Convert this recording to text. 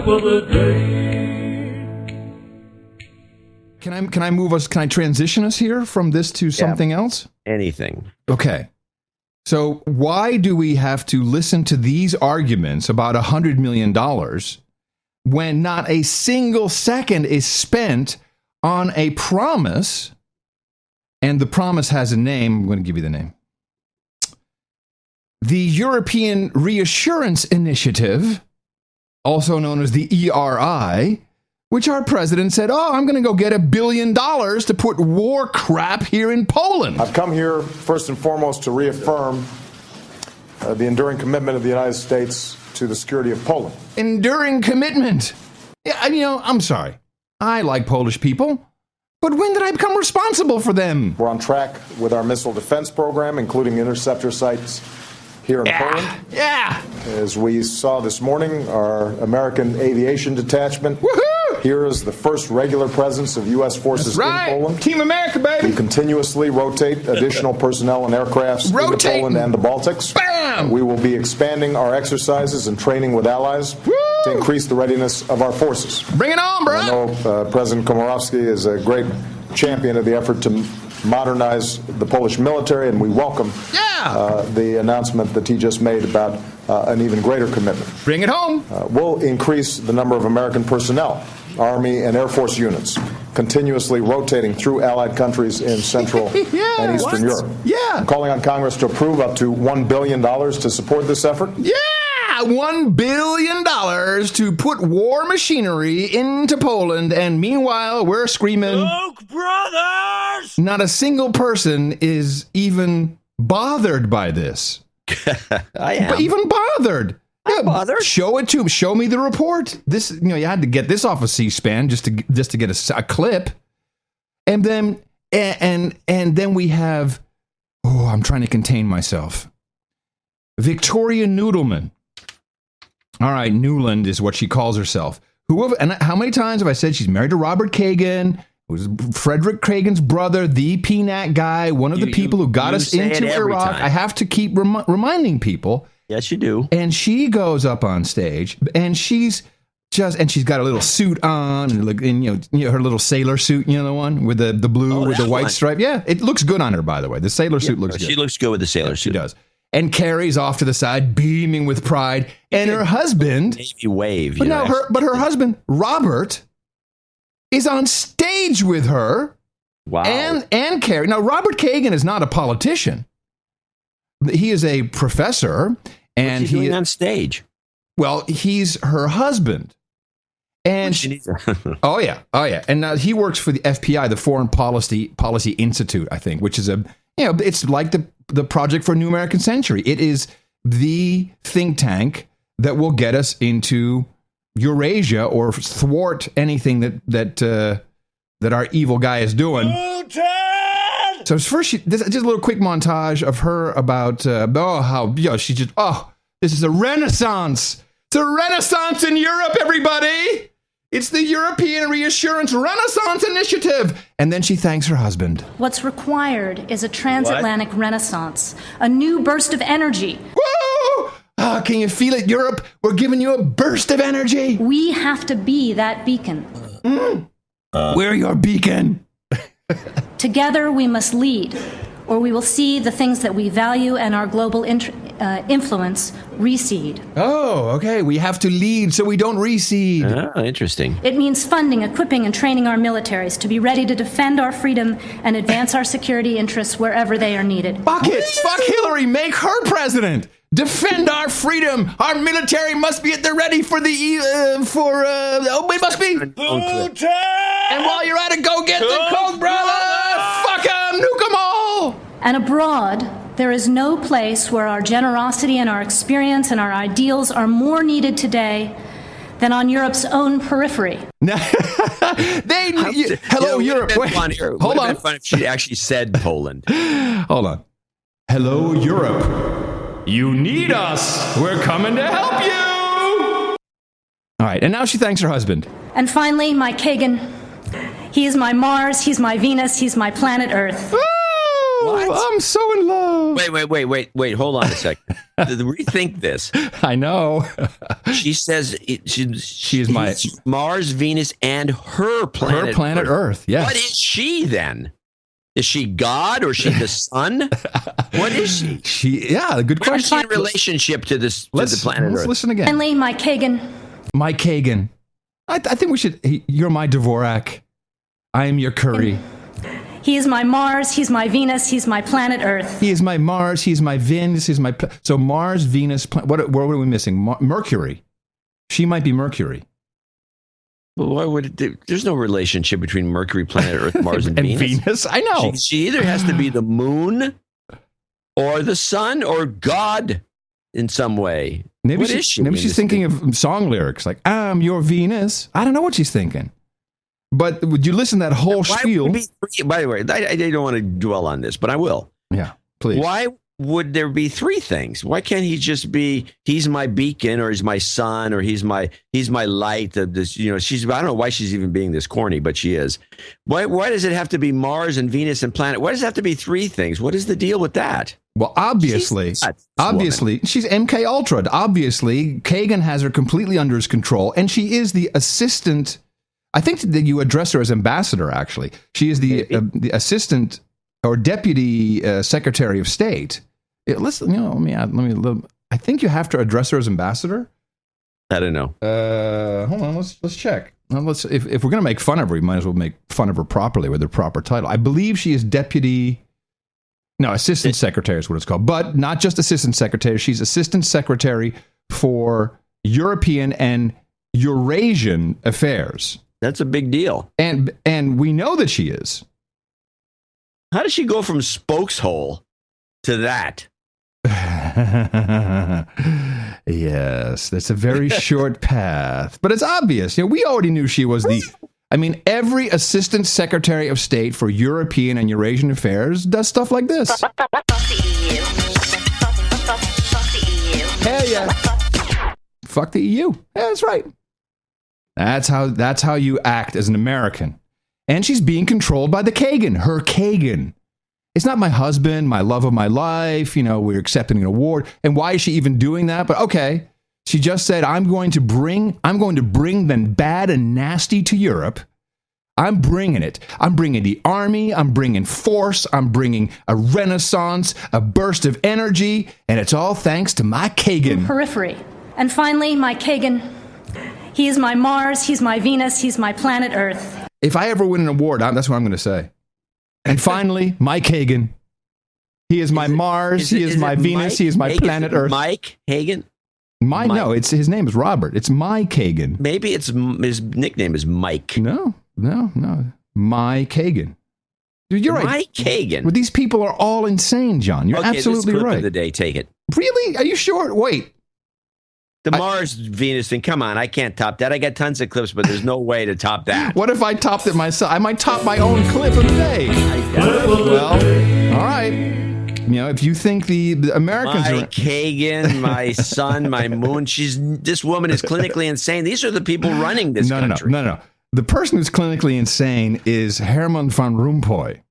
clip of the day. Can I move us? Can I transition us here from this to something else? Anything. Okay. So why do we have to listen to these arguments about $100 million when not a single second is spent on a promise? And the promise has a name. I'm going to give you the name. The European Reassurance Initiative, also known as the ERI, which our president said, I'm going to go get $1 billion to put war crap here in Poland. I've come here first and foremost to reaffirm the enduring commitment of the United States to the security of Poland. Enduring commitment. Yeah, I'm sorry. I like Polish people. But when did I become responsible for them? We're on track with our missile defense program, including interceptor sites here in Poland. Yeah. As we saw this morning, our American aviation detachment here is the first regular presence of U.S. forces in Poland. Team America, baby. We continuously rotate additional personnel and aircrafts into Poland and the Baltics. Bam! We will be expanding our exercises and training with allies to increase the readiness of our forces. Bring it on, bro. I know President Komorowski is a great champion of the effort to modernize the Polish military, and we welcome the announcement that he just made about an even greater commitment. Bring it home. We'll increase the number of American personnel, Army and Air Force units, continuously rotating through allied countries in Central and Eastern Europe. Yeah. I'm calling on Congress to approve up to $1 billion to support this effort. Yeah. $1 billion to put war machinery into Poland, and meanwhile, we're screaming, Koch brothers! Not a single person is even bothered by this. I am. But even bothered. I'm bothered. Show it to him. Show me the report. This, you had to get this off of C-SPAN just to get a clip, and then we have. Oh, I'm trying to contain myself. Victoria Noodleman. All right, Newland is what she calls herself. And how many times have I said she's married to Robert Kagan, who's Frederick Kagan's brother, the PNAC guy, one of the people who got us into Iraq. I have to keep reminding people. Yes, you do. And she goes up on stage, and she's got a little suit on, and her little sailor suit, the one with the blue with the white stripe. Yeah, it looks good on her, by the way. The sailor suit looks good. She looks good with the sailor suit. She does. And Carrie's off to the side, beaming with pride. And her husband, Navy wave. But her husband, Robert, is on stage with her. Wow. And Carrie. Now, Robert Kagan is not a politician. He is a professor. And What's he doing on stage? Well, he's her husband. And oh yeah. And now he works for the FPI, the Foreign Policy Institute, I think, which is it's like the Project for a New American Century. It is the think tank that will get us into Eurasia or thwart anything that our evil guy is doing. So first, just a little quick montage of her about this is a renaissance. It's a renaissance in Europe, everybody. It's the European Reassurance Renaissance Initiative. And then she thanks her husband. What's required is a transatlantic renaissance, a new burst of energy. Woo! Can you feel it, Europe? We're giving you a burst of energy. We have to be that beacon. We're your beacon. Together we must lead, or we will see the things that we value and our global influence recede. Oh, okay. We have to lead so we don't recede. Oh, interesting. It means funding, equipping, and training our militaries to be ready to defend our freedom and advance our security interests wherever they are needed. Fuck it. Fuck Hillary. Make her president. Defend our freedom. Our military must be at the ready for we must be. And while you're at it, go get the Koch brothers. Fuck them. Nuke them all. And abroad, there is no place where our generosity and our experience and our ideals are more needed today than on Europe's own periphery. Hello, Europe. Wait, hold on. Fun if she actually said Poland. Hold on. Hello, Europe. You need us. We're coming to help you. All right, and now she thanks her husband. And finally, my Kagan. He is my Mars, he's my Venus, he's my planet Earth. Woo! Oh, I'm so in love. Wait. Hold on a second. Rethink this. I know. She says She is my Mars, Venus, and her planet. Her planet Earth. Yes. What is she then? Is she God or is she the sun? What is she? Yeah, good Where is question. she in relationship to this to the planet Let's Earth? listen again. Finally, Mike Kagan. Mike Kagan. I think we should. You're my Dvorak. I am your Curry. He is my Mars, he's my Venus, he's my planet Earth. He is my Mars. He's my Venus. He's my. So Mars, Venus. What are we missing? Mercury. She might be Mercury. Well, why would it, there's no relationship between Mercury, planet Earth, Mars, and Venus. I know. She either has to be the moon, or the sun, or God in some way. Maybe What is she? Maybe she's thinking of song lyrics like "I'm your Venus." I don't know what she's thinking. But would you listen to that whole spiel? By the way, I don't want to dwell on this, but I will. Yeah, please. Why would there be three things? Why can't he just be he's my beacon, or he's my sun, or he's my light of this? I don't know why she's even being this corny, but she is. Why does it have to be Mars and Venus and planet? Why does it have to be three things? What is the deal with that? Well, obviously, she's MK Ultra. Obviously, Kagan has her completely under his control, and she is the assistant. I think that you address her as ambassador. Actually, she is the assistant or deputy secretary of state. Listen, let me. I think you have to address her as ambassador. I don't know. Hold on, let's check. If we're gonna make fun of her, we might as well make fun of her properly with her proper title. I believe she is assistant secretary is what it's called, but not just assistant secretary. She's assistant secretary for European and Eurasian affairs. That's a big deal. And we know that she is. How does she go from spokeshole to that? Yes, that's a very short path, but it's obvious. We already knew she was every assistant secretary of state for European and Eurasian affairs does stuff like this. Fuck the EU. Fuck the EU. Hell yeah. Fuck the EU. Yeah, that's right. That's how you act as an American. And she's being controlled by the Kagan, her Kagan. It's not my husband, my love of my life, we're accepting an award. And why is she even doing that? But okay, she just said, I'm going to bring the bad and nasty to Europe. I'm bringing it. I'm bringing the army. I'm bringing force. I'm bringing a renaissance, a burst of energy. And it's all thanks to my Kagan. Periphery. And finally, Mike Kagan. He is my Mars, he's my Venus, he's my planet Earth. If I ever win an award, that's what I'm going to say. And finally, Mike Kagan. He is my Mars, he is my Venus, he is my planet Earth. Mike Hagan? No, his name is Robert. It's Mike Kagan. Maybe his nickname is Mike. No. Mike Kagan. Dude, you're right. Mike Kagan. Well, these people are all insane, John. You're absolutely this clip right. Of the day, take it. Really? Are you sure? Wait. The Mars Venus thing. Come on, I can't top that. I got tons of clips, but there's no way to top that. What if I topped it myself? I might top my own clip of the day. Well, all right. If you think the Americans Mike Kagan, my sun, my moon. This woman is clinically insane. These are the people running this country. No. The person who's clinically insane is Herman van Rompuy.